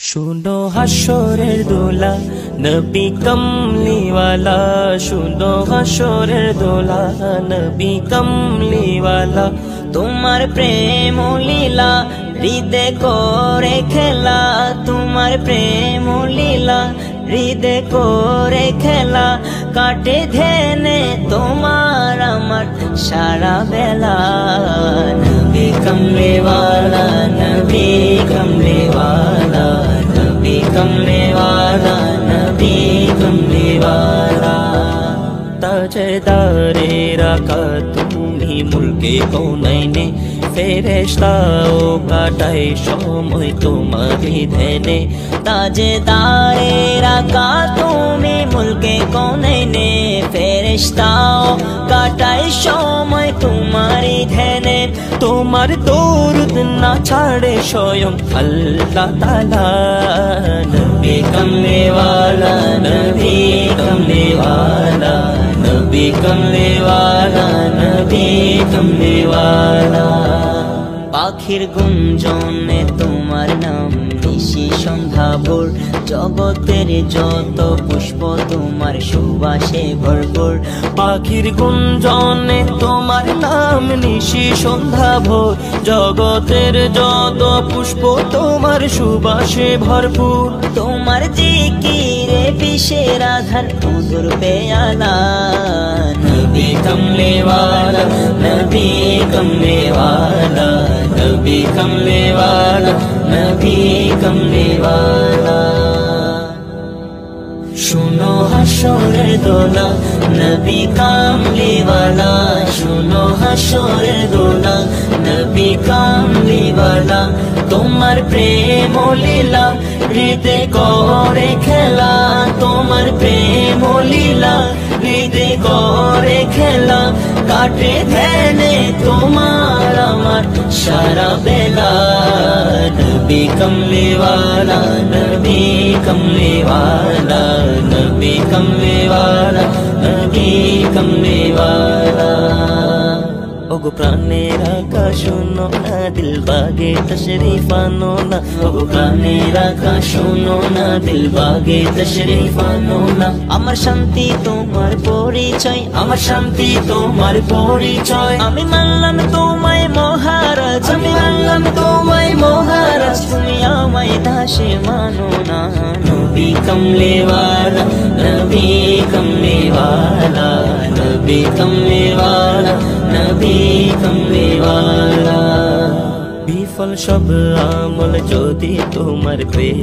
শুনো হাসরের দোলা নবী কমলিওয়ালা, শুনো হাসরের দোলা নবী কমলিওয়ালা। তোমার প্রেম লীলা হৃদয় করে খেলা, তোমার প্রেম লীলা হৃদয় করে খেলা। কাটে ধ্যানে তোমার আমার সারা বেলা। নবী কমলিওয়ালা, নবী কমলিওয়ালা, নবী কমলিওয়ালা, নবী কমলিওয়ালা। তাজদারে রাখা তুমি মুলকে কৌনাইনে, ফেরেশতাও কাটায় সময় তোমারই ধ্যানে। তাজদারে রাখা তুমি মুলকে কৌনাইনে, ফেরেশতাও কাটায় সময় তোমারই ধ্যানে। তোমার দরুদ না ছাড়ে স্বয়ং আল্লাহ তাআলা। নবী কমলিওয়ালা, নবী কমলিওয়ালা, নবী কমলিওয়ালা, নবী কমলিওয়ালা। পাখির গুঞ্জনে তোমার নাম নিশি সন্ধ্যা ভোর, জগতের যত পুষ্প তোমার সুবাসে ভরপুর। পাখির গুঞ্জনে তোমার নাম নিশি সন্ধ্যা ভোর, জগতের যত পুষ্প তোমার সুবাসে ভরপুর। তোমার জিকিরে বিষের আধার মধুর পেয়ালা। নবী কমলিওয়ালা, নবী কমলিওয়ালা, নবী কমলিওয়ালা, নবী কমলিওয়ালা। শুনো হাসরের দোলা নবী কমলিওয়ালা, শুনো হাসরের দোলা নবী কমলিওয়ালা। তোমার প্রেম লীলা হৃদয় করে খেলা, তোমার প্রেম লীলা হৃদয় করে খেলা। কাটে ধ্যানে তোমার আমার সারা বেলা। নবী কমলিওয়ালা, নবী কমলিওয়ালা, নবী কমলিওয়ালা, নবী কমলিওয়ালা। ওগো প্রাণের আকাশ শোনো না, দিল বাগে তশরিফ আনো না। ওগো প্রাণের আকাশ শোনো না, দিল বাগে তশরিফ আনো না। আমার শান্তি তোমার পরিচয়, আমার শান্তি তোমার পরিচয়। আমি মানলাম তোমায় মহারাজ, আমি মানলাম তোমায় মহারাজ। তুমি আমায় দাসে মানো না। নবী কমলিওয়ালা, নবী কমলিওয়ালা, নবী কমলিওয়ালা, নবী কমলিওয়ালা। বিফল সব আমল যদি তোমার প্রেম